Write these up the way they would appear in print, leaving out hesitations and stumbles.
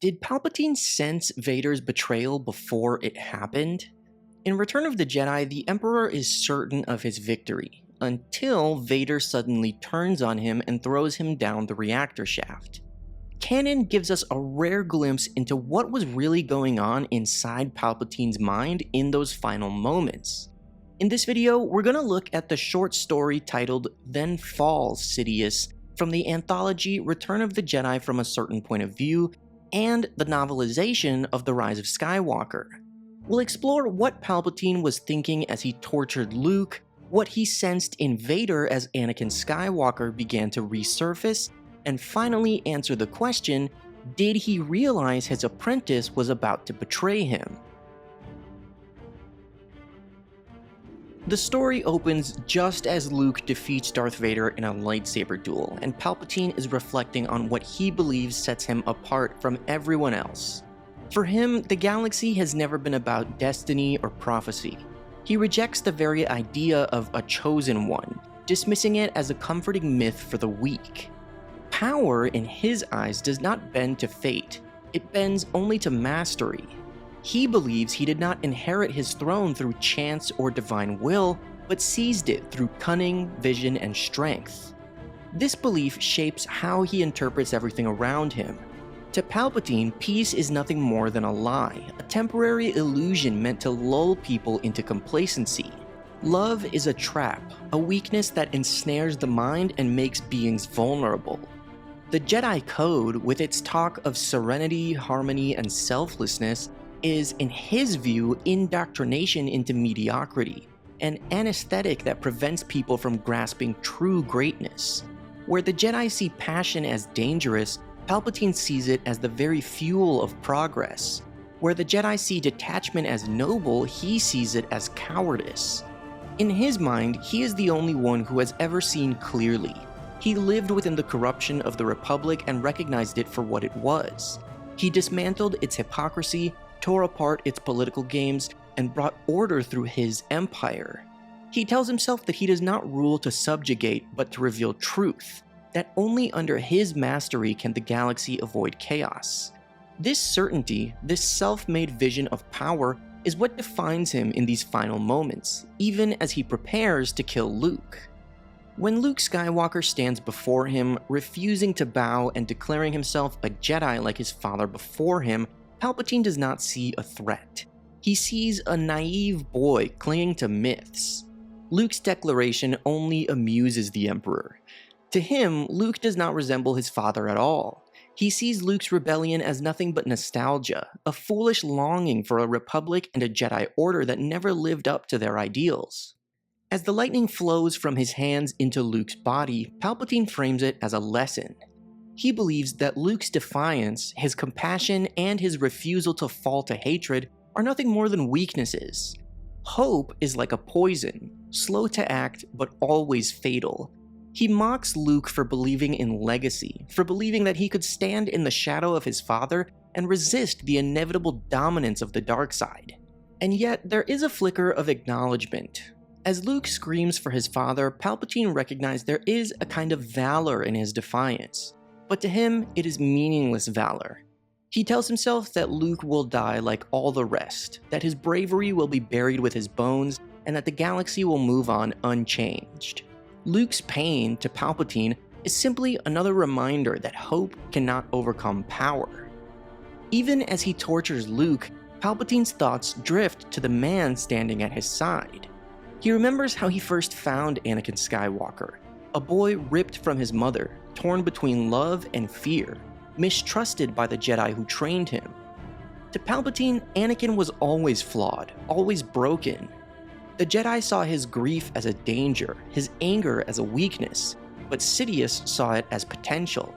Did Palpatine sense Vader's betrayal before it happened? In Return of the Jedi, the Emperor is certain of his victory, until Vader suddenly turns on him and throws him down the reactor shaft. Canon gives us a rare glimpse into what was really going on inside Palpatine's mind in those final moments. In this video, we're going to look at the short story titled Then Falls Sidious from the anthology Return of the Jedi from a Certain Point of View and the novelization of The Rise of Skywalker. We'll explore what Palpatine was thinking as he tortured Luke, what he sensed in Vader as Anakin Skywalker began to resurface, and finally answer the question, did he realize his apprentice was about to betray him? The story opens just as Luke defeats Darth Vader in a lightsaber duel, and Palpatine is reflecting on what he believes sets him apart from everyone else. For him, the galaxy has never been about destiny or prophecy. He rejects the very idea of a chosen one, dismissing it as a comforting myth for the weak. Power, in his eyes, does not bend to fate, it bends only to mastery. He believes he did not inherit his throne through chance or divine will, but seized it through cunning, vision, and strength. This belief shapes how he interprets everything around him. To Palpatine, peace is nothing more than a lie, a temporary illusion meant to lull people into complacency. Love is a trap, a weakness that ensnares the mind and makes beings vulnerable. The Jedi Code, with its talk of serenity, harmony, and selflessness, is, in his view, indoctrination into mediocrity, an anesthetic that prevents people from grasping true greatness. Where the Jedi see passion as dangerous, Palpatine sees it as the very fuel of progress. Where the Jedi see detachment as noble, he sees it as cowardice. In his mind, he is the only one who has ever seen clearly. He lived within the corruption of the Republic and recognized it for what it was. He dismantled its hypocrisy, tore apart its political games, and brought order through his empire. He tells himself that he does not rule to subjugate, but to reveal truth, that only under his mastery can the galaxy avoid chaos. This certainty, this self-made vision of power, is what defines him in these final moments, even as he prepares to kill Luke. When Luke Skywalker stands before him, refusing to bow and declaring himself a Jedi like his father before him, Palpatine does not see a threat. He sees a naive boy clinging to myths. Luke's declaration only amuses the Emperor. To him, Luke does not resemble his father at all. He sees Luke's rebellion as nothing but nostalgia, a foolish longing for a republic and a Jedi order that never lived up to their ideals. As the lightning flows from his hands into Luke's body, Palpatine frames it as a lesson. He believes that Luke's defiance, his compassion, and his refusal to fall to hatred are nothing more than weaknesses. Hope is like a poison, slow to act but always fatal. He mocks Luke for believing in legacy, for believing that he could stand in the shadow of his father and resist the inevitable dominance of the dark side. And yet, there is a flicker of acknowledgement. As Luke screams for his father, Palpatine recognizes there is a kind of valor in his defiance. But to him, it is meaningless valor. He tells himself that Luke will die like all the rest, that his bravery will be buried with his bones, and that the galaxy will move on unchanged. Luke's pain to Palpatine is simply another reminder that hope cannot overcome power. Even as he tortures Luke, Palpatine's thoughts drift to the man standing at his side. He remembers how he first found Anakin Skywalker, a boy ripped from his mother, torn between love and fear, mistrusted by the Jedi who trained him. To Palpatine, Anakin was always flawed, always broken. The Jedi saw his grief as a danger, his anger as a weakness, but Sidious saw it as potential.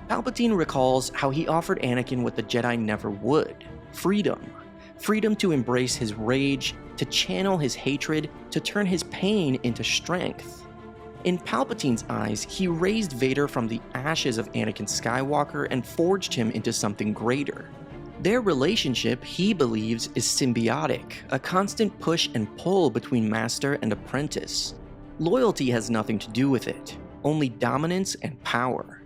Palpatine recalls how he offered Anakin what the Jedi never would: freedom. Freedom to embrace his rage, to channel his hatred, to turn his pain into strength. In Palpatine's eyes, he raised Vader from the ashes of Anakin Skywalker and forged him into something greater. Their relationship, he believes, is symbiotic, a constant push and pull between master and apprentice. Loyalty has nothing to do with it, only dominance and power.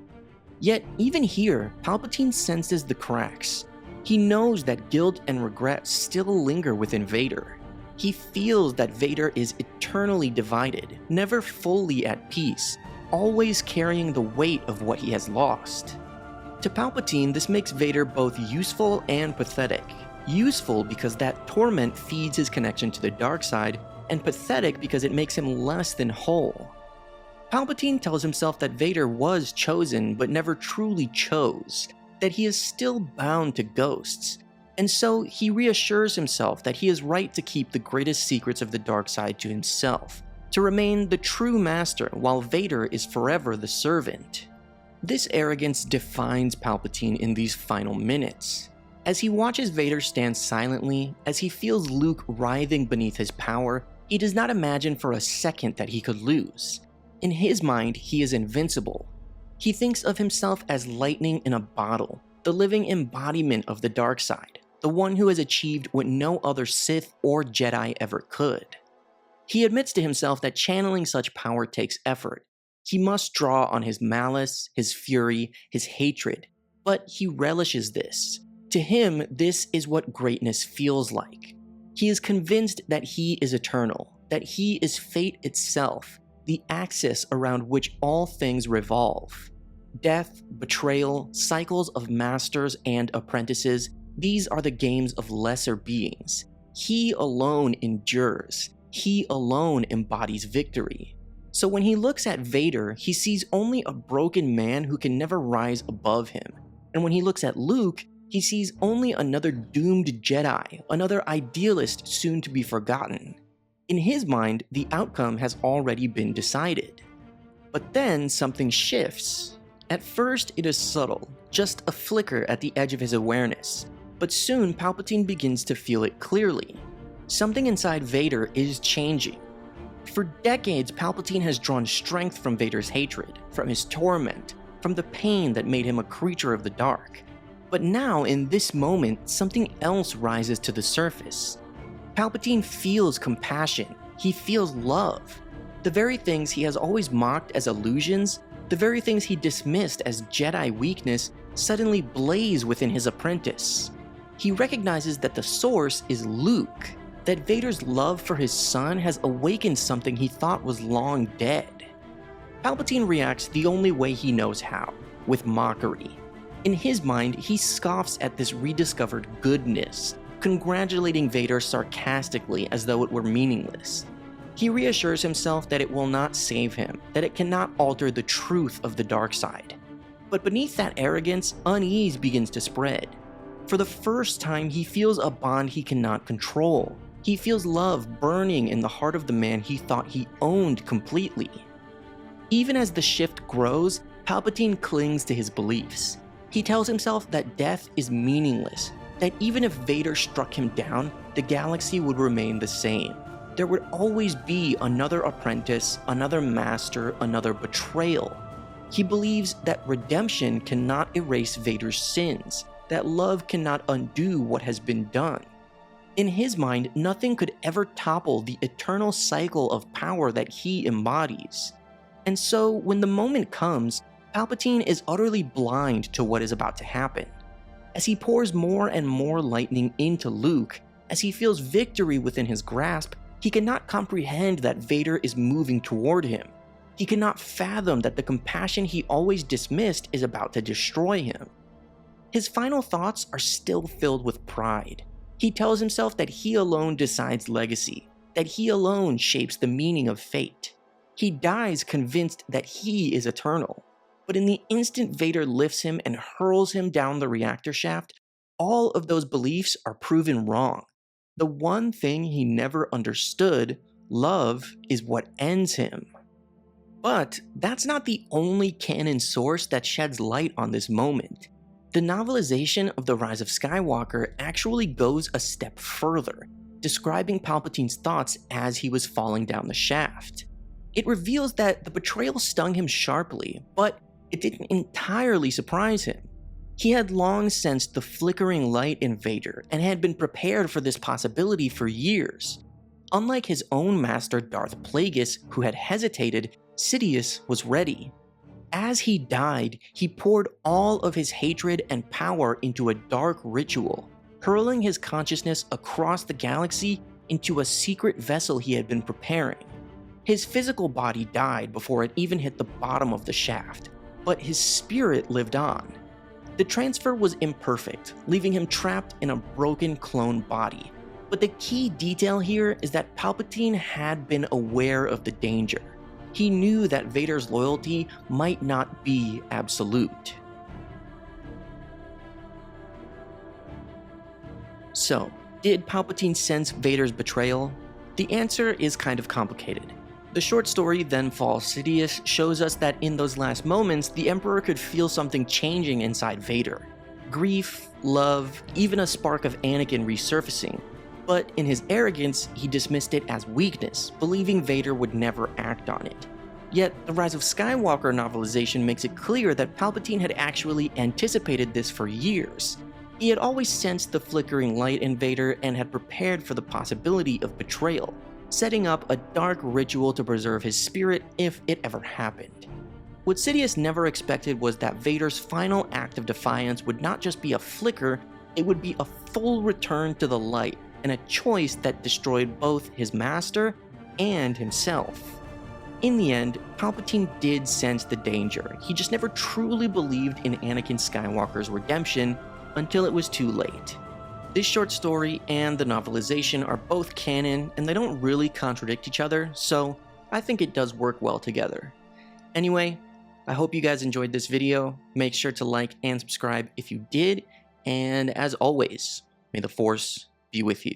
Yet, even here, Palpatine senses the cracks. He knows that guilt and regret still linger within Vader. He feels that Vader is eternally divided, never fully at peace, always carrying the weight of what he has lost. To Palpatine, this makes Vader both useful and pathetic. Useful because that torment feeds his connection to the dark side, and pathetic because it makes him less than whole. Palpatine tells himself that Vader was chosen but never truly chose, that he is still bound to ghosts, and so he reassures himself that he is right to keep the greatest secrets of the dark side to himself, to remain the true master while Vader is forever the servant. This arrogance defines Palpatine in these final minutes. As he watches Vader stand silently, as he feels Luke writhing beneath his power, he does not imagine for a second that he could lose. In his mind, he is invincible. He thinks of himself as lightning in a bottle, the living embodiment of the dark side, the one who has achieved what no other Sith or Jedi ever could. He admits to himself that channeling such power takes effort. He must draw on his malice, his fury, his hatred, but he relishes this. To him, this is what greatness feels like. He is convinced that he is eternal, that he is fate itself, the axis around which all things revolve. Death, betrayal, cycles of masters and apprentices, these are the games of lesser beings. He alone endures. He alone embodies victory. So when he looks at Vader, he sees only a broken man who can never rise above him. And when he looks at Luke, he sees only another doomed Jedi, another idealist soon to be forgotten. In his mind, the outcome has already been decided. But then something shifts. At first, it is subtle, just a flicker at the edge of his awareness. But soon, Palpatine begins to feel it clearly. Something inside Vader is changing. For decades, Palpatine has drawn strength from Vader's hatred, from his torment, from the pain that made him a creature of the dark. But now, in this moment, something else rises to the surface. Palpatine feels compassion. He feels love. The very things he has always mocked as illusions, the very things he dismissed as Jedi weakness, suddenly blaze within his apprentice. He recognizes that the source is Luke, that Vader's love for his son has awakened something he thought was long dead. Palpatine reacts the only way he knows how, with mockery. In his mind, he scoffs at this rediscovered goodness, congratulating Vader sarcastically as though it were meaningless. He reassures himself that it will not save him, that it cannot alter the truth of the dark side. But beneath that arrogance, unease begins to spread. For the first time, he feels a bond he cannot control. He feels love burning in the heart of the man he thought he owned completely. Even as the shift grows, Palpatine clings to his beliefs. He tells himself that death is meaningless, that even if Vader struck him down, the galaxy would remain the same. There would always be another apprentice, another master, another betrayal. He believes that redemption cannot erase Vader's sins, that love cannot undo what has been done. In his mind, nothing could ever topple the eternal cycle of power that he embodies. And so, when the moment comes, Palpatine is utterly blind to what is about to happen. As he pours more and more lightning into Luke, as he feels victory within his grasp, he cannot comprehend that Vader is moving toward him. He cannot fathom that the compassion he always dismissed is about to destroy him. His final thoughts are still filled with pride. He tells himself that he alone decides legacy, that he alone shapes the meaning of fate. He dies convinced that he is eternal. But in the instant Vader lifts him and hurls him down the reactor shaft, all of those beliefs are proven wrong. The one thing he never understood, love, is what ends him. But that's not the only canon source that sheds light on this moment. The novelization of The Rise of Skywalker actually goes a step further, describing Palpatine's thoughts as he was falling down the shaft. It reveals that the betrayal stung him sharply, but it didn't entirely surprise him. He had long sensed the flickering light in Vader and had been prepared for this possibility for years. Unlike his own master Darth Plagueis, who had hesitated, Sidious was ready. As he died, he poured all of his hatred and power into a dark ritual, hurling his consciousness across the galaxy into a secret vessel he had been preparing. His physical body died before it even hit the bottom of the shaft, but his spirit lived on. The transfer was imperfect, leaving him trapped in a broken clone body. But the key detail here is that Palpatine had been aware of the danger. He knew that Vader's loyalty might not be absolute. So, did Palpatine sense Vader's betrayal? The answer is kind of complicated. The short story Then Falls Sidious shows us that in those last moments, the Emperor could feel something changing inside Vader. Grief, love, even a spark of Anakin resurfacing. But in his arrogance, he dismissed it as weakness, believing Vader would never act on it. Yet, the Rise of Skywalker novelization makes it clear that Palpatine had actually anticipated this for years. He had always sensed the flickering light in Vader and had prepared for the possibility of betrayal, setting up a dark ritual to preserve his spirit if it ever happened. What Sidious never expected was that Vader's final act of defiance would not just be a flicker, it would be a full return to the light, and a choice that destroyed both his master and himself. In the end, Palpatine did sense the danger. He just never truly believed in Anakin Skywalker's redemption until it was too late. This short story and the novelization are both canon, and they don't really contradict each other, so I think it does work well together. Anyway, I hope you guys enjoyed this video. Make sure to like and subscribe if you did, and as always, may the Force be with you.